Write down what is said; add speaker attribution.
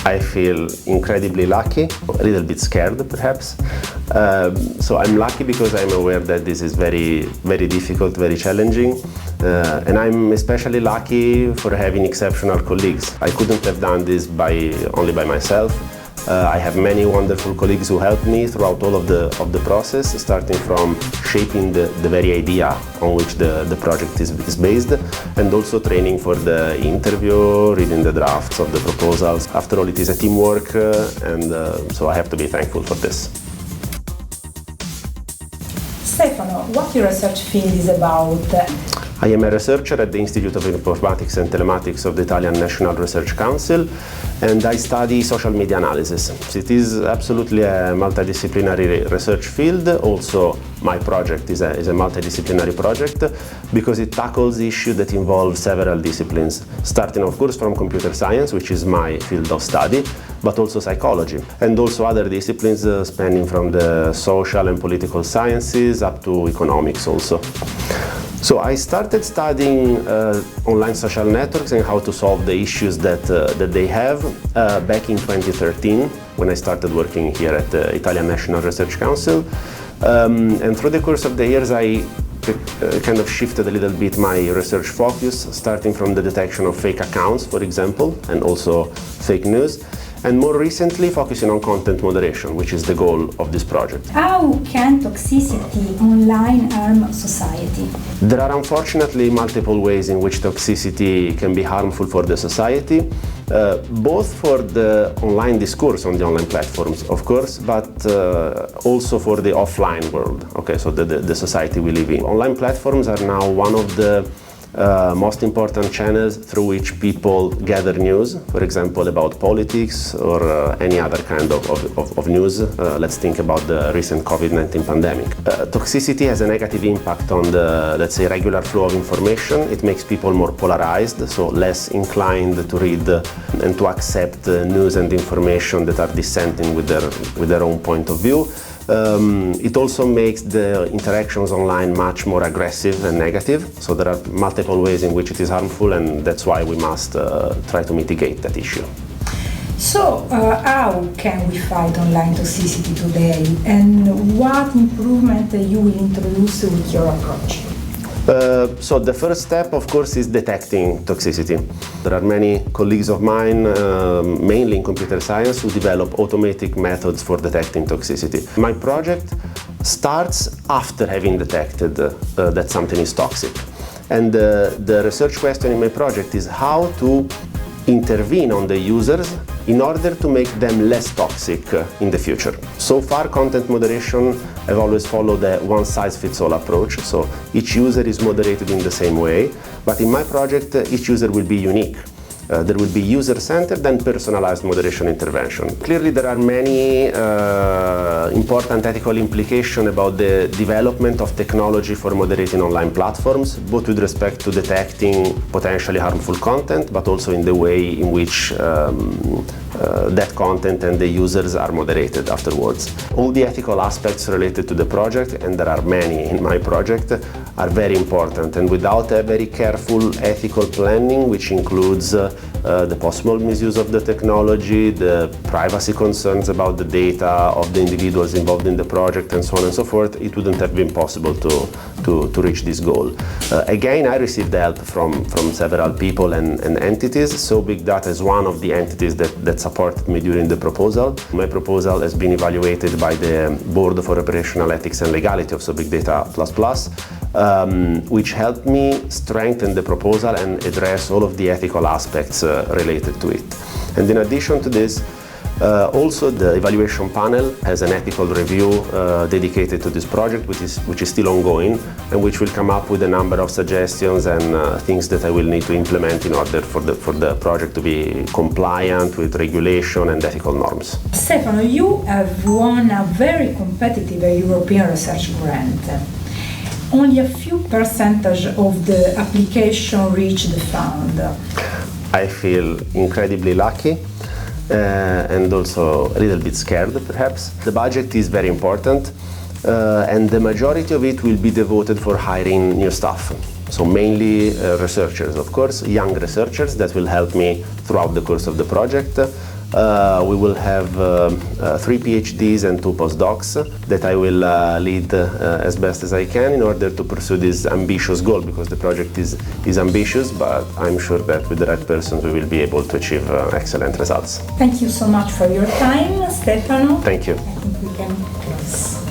Speaker 1: I feel incredibly lucky, a little bit scared perhaps. So I'm lucky because I'm aware that this is very, very difficult, very challenging. And I'm especially lucky for having exceptional colleagues. I couldn't have done this only by myself. I have many wonderful colleagues who helped me throughout all of the process, starting from shaping the very idea on which the project is based, and also training for the interview, reading the drafts of the proposals. After all, it is a teamwork, and so I have to be thankful for this.
Speaker 2: Stefano, what your research field is about?
Speaker 1: I am a researcher at the Institute of Informatics and Telematics of the Italian National Research Council, and I study social media analysis. It is absolutely a multidisciplinary research field. Also, my project is a multidisciplinary project because it tackles issues that involve several disciplines, starting of course from computer science, which is my field of study, but also psychology, and also other disciplines spanning from the social and political sciences up to economics also. So I started studying online social networks and how to solve the issues that they have back in 2013 when I started working here at the Italian National Research Council. And through the course of the years I kind of shifted a little bit my research focus, starting from the detection of fake accounts, for example, and also fake news. And more recently focusing on content moderation, which is the goal of this project.
Speaker 2: How can toxicity online harm society?
Speaker 1: There are unfortunately multiple ways in which toxicity can be harmful for the society, both for the online discourse on the online platforms, of course, but also for the offline world, okay, so the society we live in. Online platforms are now one of the most important channels through which people gather news, for example, about politics or any other kind of news. Let's think about the recent COVID-19 pandemic. Toxicity has a negative impact on the, let's say, regular flow of information. It makes people more polarized, so less inclined to read and to accept news and information that are dissenting with their own point of view. It also makes the interactions online much more aggressive and negative, so there are multiple ways in which it is harmful, and that's why we must try to mitigate that issue.
Speaker 2: So, how can we fight online toxicity today, and what improvement you will introduce with your approach?
Speaker 1: So the first step, of course, is detecting toxicity. There are many colleagues of mine, mainly in computer science, who develop automatic methods for detecting toxicity. My project starts after having detected that something is toxic. And the research question in my project is how to intervene on the users in order to make them less toxic in the future. So far, content moderation have always followed a one-size-fits-all approach, so each user is moderated in the same way, but in my project, each user will be unique. There will be user-centered and personalized moderation intervention. Clearly, there are many important ethical implications about the development of technology for moderating online platforms, both with respect to detecting potentially harmful content, but also in the way in which that content and the users are moderated afterwards. All the ethical aspects related to the project, and there are many in my project, are very important, and without a very careful ethical planning, which includes the possible misuse of the technology, the privacy concerns about the data of the individuals involved in the project, and so on and so forth, it wouldn't have been possible to reach this goal. Again, I received help from several people and entities. SoBigData is one of the entities that supported me during the proposal. My proposal has been evaluated by the Board for Operational Ethics and Legality of SoBigData++, which helped me strengthen the proposal and address all of the ethical aspects related to it. And in addition to this, also the evaluation panel has an ethical review dedicated to this project, which is still ongoing, and which will come up with a number of suggestions and things that I will need to implement in order for the project to be compliant with regulation and ethical norms.
Speaker 2: Stefano, you have won a very competitive European research grant. Only a few percentage of the application reach the fund.
Speaker 1: I feel incredibly lucky. And also a little bit scared, perhaps. The budget is very important, and the majority of it will be devoted for hiring new staff. So mainly researchers, of course, young researchers that will help me throughout the course of the project. we will have 3 PhDs and 2 postdocs that I will lead as best as I can in order to pursue this ambitious goal, because the project is ambitious, but I'm sure that with the right persons we will be able to achieve excellent results.
Speaker 2: Thank you so much for your time, Stefano.
Speaker 1: Thank you.
Speaker 2: I think we can close.